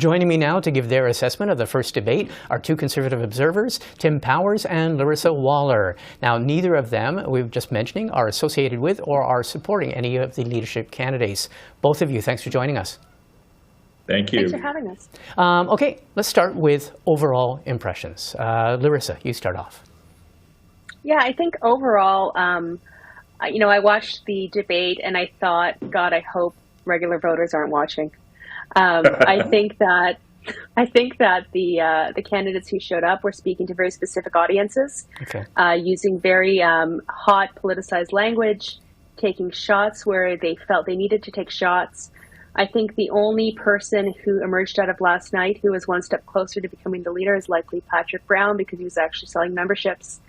Joining me now to give their assessment of the first debate are two Conservative observers, Tim Powers and Laryssa Waler. Now, neither of them, we were just mentioning, are associated with or are supporting any of the leadership candidates. Both of you, thanks for joining us. Thank you. Thanks for having us. Okay, let's start with overall impressions. Laryssa, you start off. Yeah, I think overall, I watched the debate and I thought, God, I hope regular voters aren't watching. I think that the candidates who showed up were speaking to very specific audiences, Okay. Using very hot politicized language, taking shots where they felt they needed to take shots. I think the only person who emerged out of last night who was one step closer to becoming the leader is likely Patrick Brown, because he was actually selling memberships.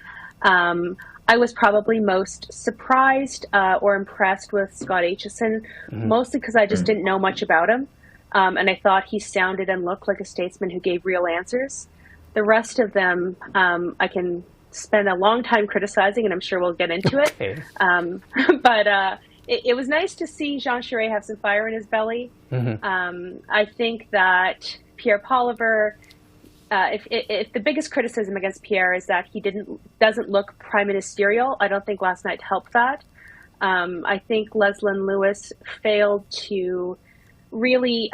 I was probably most surprised or impressed with Scott Aitchison, mostly because I just didn't know much about him. And I thought he sounded and looked like a statesman who gave real answers. The rest of them, I can spend a long time criticizing, and I'm sure we'll get into it. Okay. But it was nice to see Jean Charest have some fire in his belly. I think that Pierre Poilievre, if the biggest criticism against Pierre is that he doesn't look prime ministerial, I don't think last night helped that. I think Leslyn Lewis failed to really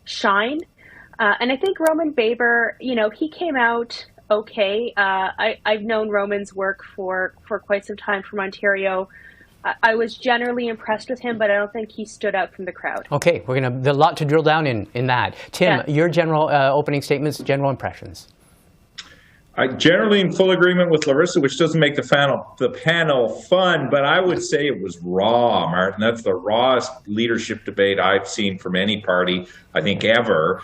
shine. And I think Roman Baber, he came out okay. I've known Roman's work for quite some time from Ontario. I was generally impressed with him, but I don't think he stood out from the crowd. Okay, there's a lot to drill down in that. Tim, your general opening statements, general impressions. I'm generally in full agreement with Laryssa, which doesn't make the panel fun, but I would say it was raw, Martin. That's the rawest leadership debate I've seen from any party, I think, ever.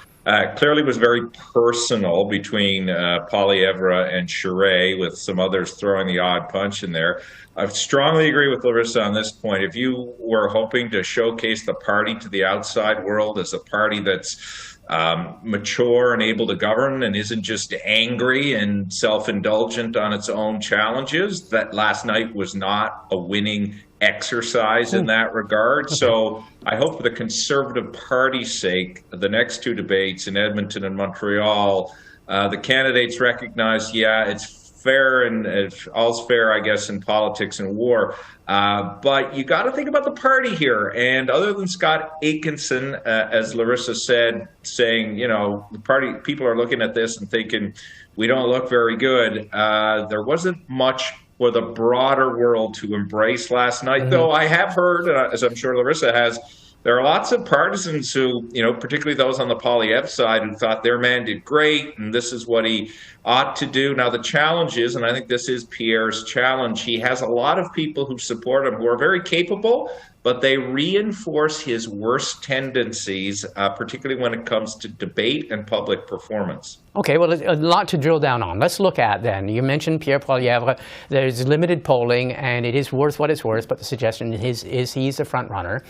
Clearly was very personal between Poilievre and Charest, with some others throwing the odd punch in there. I strongly agree with Laryssa on this point. If you were hoping to showcase the party to the outside world as a party that's mature and able to govern and isn't just angry and self-indulgent on its own challenges, that last night was not a winning exercise in that regard. So I hope for the Conservative Party's sake, the next two debates in Edmonton and Montreal, the candidates recognize, it's fair, and all's fair, I guess, in politics and war. But you got to think about the party here. And other than Scott Aitchison, as Laryssa said, saying, the party people are looking at this and thinking we don't look very good. There wasn't much for the broader world to embrace last night, though I have heard, as I'm sure Laryssa has, there are lots of partisans who, particularly those on the Poilievre side, who thought their man did great and this is what he ought to do. Now, the challenge is, and I think this is Pierre's challenge, he has a lot of people who support him who are very capable, but they reinforce his worst tendencies, particularly when it comes to debate and public performance. Okay, well, a lot to drill down on. Let's look at then. You mentioned Pierre Poilievre. There's limited polling, and it is worth what it's worth, but the suggestion is he's the front runner.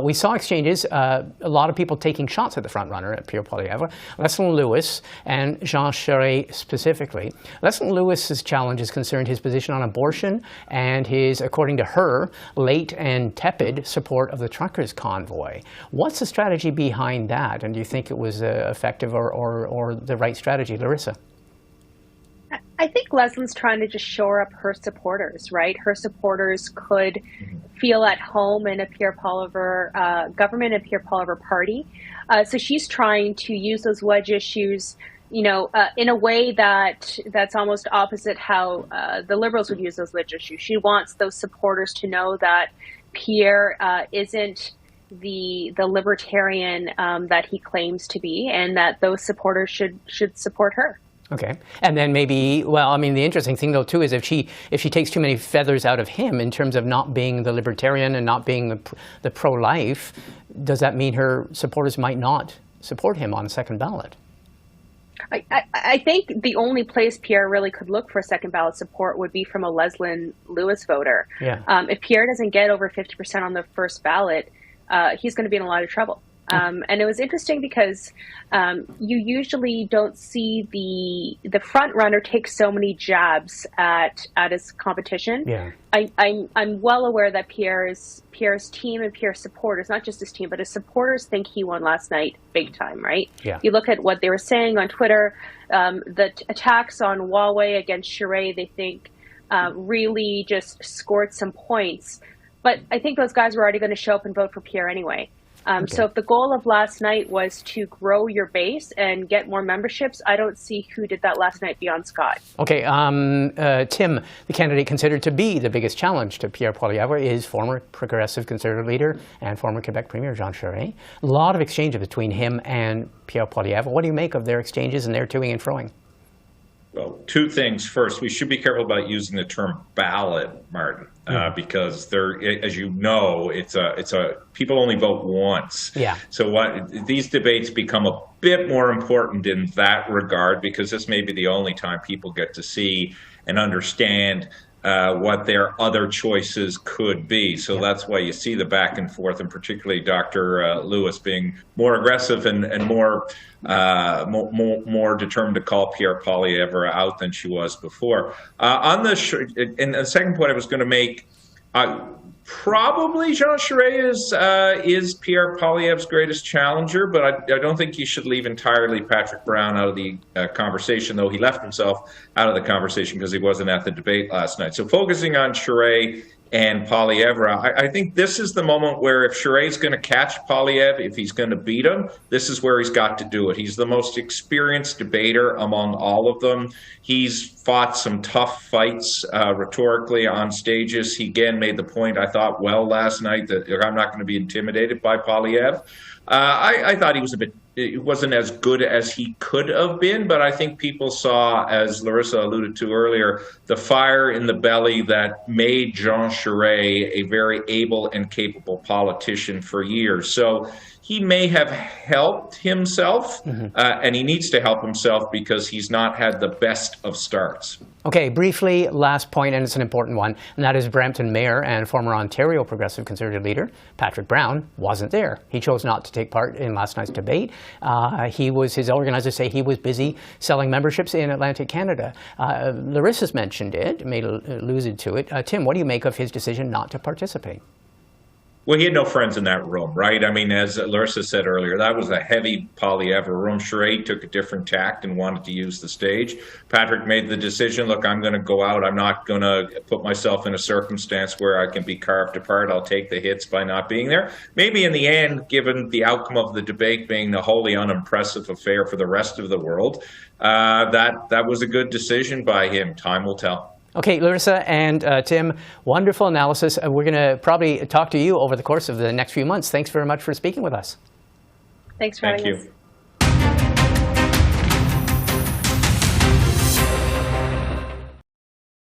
We saw exchanges, a lot of people taking shots at the front runner, at Pierre Poilievre, Leslyn Lewis and Jean Charest specifically. Leslyn Lewis's challenges concerned his position on abortion and his, according to her, late and tepid support of the truckers' convoy. What's the strategy behind that, and do you think it was effective or the right strategy? Laryssa? I think Leslyn's trying to just shore up her supporters, right? Her supporters could feel at home in a Pierre Poilievre government, a Pierre Poilievre party. So she's trying to use those wedge issues, in a way that's almost opposite how the Liberals would use those wedge issues. She wants those supporters to know that Pierre isn't the libertarian that he claims to be, and that those supporters should support her. Okay, and then maybe, the interesting thing though too is if she takes too many feathers out of him in terms of not being the libertarian and not being the pro-life, does that mean her supporters might not support him on a second ballot? I think the only place Pierre really could look for second ballot support would be from a Leslyn Lewis voter. Yeah. If Pierre doesn't get over 50% on the first ballot, he's going to be in a lot of trouble. And it was interesting because you usually don't see the front runner take so many jabs at his competition. Yeah. I'm well aware that Pierre's team and Pierre's supporters, not just his team, but his supporters, think he won last night big time, right? Yeah. You look at what they were saying on Twitter, the attacks on Waler against Charest, they think really just scored some points. But I think those guys were already going to show up and vote for Pierre anyway. So if the goal of last night was to grow your base and get more memberships, I don't see who did that last night beyond Scott. Okay, Tim, the candidate considered to be the biggest challenge to Pierre Poilievre is former Progressive Conservative leader and former Quebec Premier Jean Charest. A lot of exchange between him and Pierre Poilievre. What do you make of their exchanges and their toing and froing? Well, two things. First, we should be careful about using the term ballot, Martin, because there, as you know, it's a people only vote once. Yeah. So these debates become a bit more important in that regard, because this may be the only time people get to see and understand what their other choices could be. So that's why you see the back and forth, and particularly Dr. Lewis being more aggressive and more determined to call Pierre Poilievre out than she was before. And the second point I was going to make, probably Jean Charest is Pierre Poilievre's greatest challenger, but I don't think you should leave entirely Patrick Brown out of the conversation, though he left himself out of the conversation because he wasn't at the debate last night. So focusing on Charest and Poilievre, I think this is the moment where if Charest's going to catch Poilievre, if he's going to beat him, this is where he's got to do it. He's the most experienced debater among all of them. He's fought some tough fights rhetorically on stages. He again made the point, I thought, well last night that I'm not going to be intimidated by Poilievre. I thought it wasn't as good as he could have been, but I think people saw, as Laryssa alluded to earlier, the fire in the belly that made Jean Charest a very able and capable politician for years. So he may have helped himself, and he needs to help himself because he's not had the best of starts. Okay, briefly, last point, and it's an important one, and that is Brampton Mayor and former Ontario Progressive Conservative leader Patrick Brown wasn't there. He chose not to take part in last night's debate. His organizers say he was busy selling memberships in Atlantic Canada. Laryssa's mentioned it, alluded to it. Tim, what do you make of his decision not to participate? Well, he had no friends in that room, right? I mean, as Laryssa said earlier, that was a heavy Poilievre room. Charest took a different tact and wanted to use the stage. Patrick made the decision, look, I'm going to go out. I'm not going to put myself in a circumstance where I can be carved apart. I'll take the hits by not being there. Maybe in the end, given the outcome of the debate being a wholly unimpressive affair for the rest of the world, that was a good decision by him. Time will tell. Okay, Laryssa and Tim, wonderful analysis. We're going to probably talk to you over the course of the next few months. Thanks very much for speaking with us. Thanks for having us. Thank you.